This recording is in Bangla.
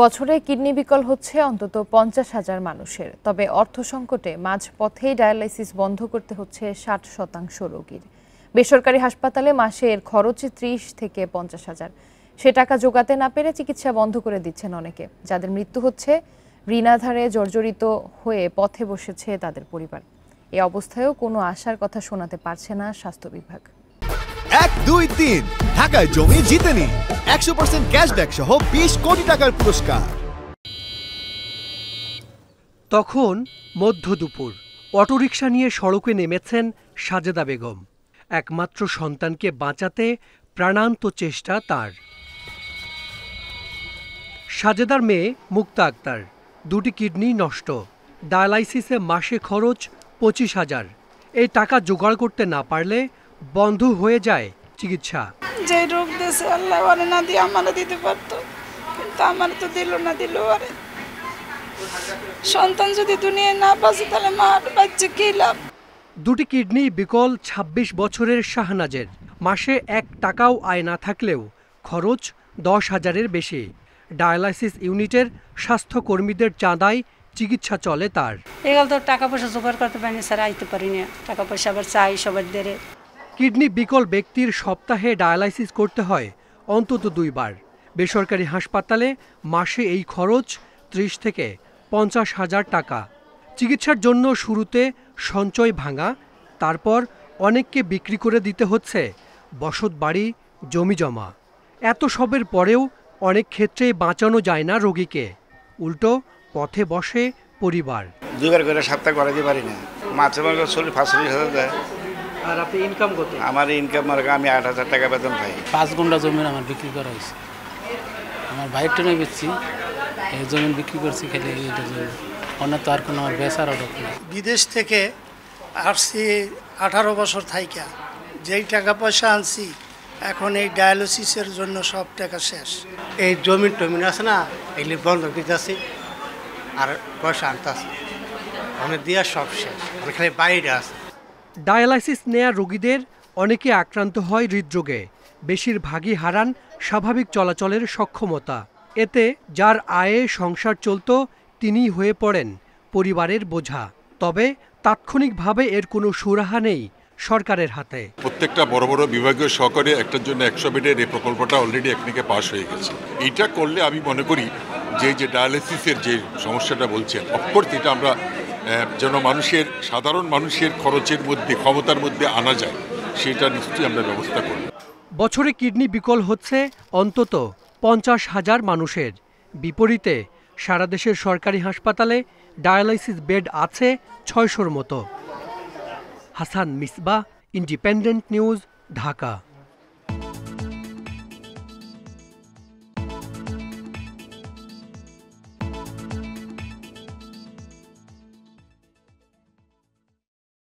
বছরে কিডনি বিকল হচ্ছে অন্তত 50,000 মানুষের। তবে অর্থ সংকটে মাঝপথেই ডায়ালাইসিস বন্ধ করতে হচ্ছে 60% রোগীর। বেসরকারি হাসপাতালে মাসে এর খরচ 30 থেকে 50,000। সে টাকা জোগাতে না পেরে চিকিৎসা বন্ধ করে দিচ্ছেন অনেকে। যাদের মৃত্যু হচ্ছে, ঋণাধারে জর্জরিত হয়ে পথে বসেছে তাদের পরিবার। এই অবস্থায়ও কোনো আশার কথা শোনাতে পারছে না স্বাস্থ্য বিভাগ। 1, 2, 3 ঢাকায় জমি জিতে নিন 100% ক্যাশব্যাক সহ 20 কোটি টাকার পুরস্কার। তখন মধ্য দুপুর, অটোরিকশা নিয়ে সড়কে নেমেছেন সাজেদা বেগম। একমাত্র সন্তানকে বাঁচাতে প্রাণান্ত চেষ্টা তার। সাজেদার মেয়ে মুক্তা আক্তার, 2টি কিডনি নষ্ট, ডায়ালাইসিসে মাসে খরচ 25,000। এই টাকা জোগাড় করতে না পারলে বন্ধ হয়ে যায় চিকিৎসা। যে রোগ দেশে আল্লাহ ওরে না দিয়ে আমারও দিতে পারতো, কিন্তু আমার তো দিল না, দিল ওরে। সন্তান যদি দুনিয়ায় না বাঁচে তাহলে মার বাচ্চা কি লাভ? 2টি কিডনি বিকল 26 বছরের শাহনাজের। মাসে 1 টাকাও আয় না থাকলেও খরচ 10,000-এর বেশি। ডায়ালাইসিস ইউনিটের স্বাস্থ্যকর্মীদের চাঁদায় চিকিৎসা চলে তার। এগুলো তো টাকা পয়সা জোগাড় করতে পারিনি স্যার, আইতে পারি না। টাকা পয়সা আবার চাই সবার দেরে। কিডনি বিকল ব্যক্তির সপ্তাহে ডায়ালাইসিস করতে হয় অন্তত 2 বার। বেসরকারি হাসপাতালে মাসে এই খরচ 30 থেকে 50,000 টাকা। চিকিৎসার জন্য শুরুতে সঞ্চয় ভাঙা, তারপর অনেককে বিক্রি করে দিতে হচ্ছে বসত বাড়ি, জমি জমা। এত সবের পরেও অনেক ক্ষেত্রেই বাঁচানো যায় না রোগীকে, উল্টো পথে বসে পরিবার। জোগাড় করে সপ্তাহ করাতে পারি না, মাঝে মাঝে 40-45,000 দেয়। আর আপনি ইনকাম কত? আমার ইনকাম আমি 8,000 টাকা বেতন পাই। 5 গুণ্ঠা জমি আমার বিক্রি করা হয়েছে। আমার ভাইয়ের টেনে বেচছি, এই জমি বিক্রি করছি খেলে এটা জমি। অন্য তো আর কোনো আমার বেচার অর্ডার নেই। বিদেশ থেকে আসছি 18 বছর থাইকা, যেই টাকা পয়সা আনছি এখন এই ডায়ালিসিসের জন্য সব টাকা শেষ। এই জমিন টমিন আছে না, এগুলি বন্ধ করতেছি আর পয়সা আনতেছি, অনেক দিয়া সব শেষ, খালি বাইরে আছে। ডায়ালাইসিস নেয়া রোগীদের অনেকে আক্রান্ত হয় হৃদরোগে। বেশিরভাগই হারান স্বাভাবিক চলাচলের সক্ষমতা। এতে যার আয়ে সংসার চলত তিনিই হয়ে পড়েন পরিবারের বোঝা। তবে তাৎক্ষণিকভাবে এর কোনো সুরাহা নেই সরকারের হাতে। প্রত্যেকটা বড় বড় বিভাগীয় সহকারে একটার জন্য 100 বেডের এই প্রকল্পটা অলরেডি একদিকে পাস হয়ে গেছে। এইটা করলে আমি মনে করি যে ডায়ালিসিসের যে সমস্যাটা বলছেন, অফকোর্স এটা আমরা যেন সাধারণ মানুষের খরচের মধ্যে, ক্ষমতার মধ্যে আনা যায়, সেটা নিশ্চয়ই আমরা ব্যবস্থা করব। বছরে কিডনি বিকল হচ্ছে অন্তত 50,000 মানুষের। বিপরীতে সারা দেশের সরকারি হাসপাতালে ডায়ালাইসিস বেড আছে 600-র মতো। Hasan Misbah, independent news, Dhaka.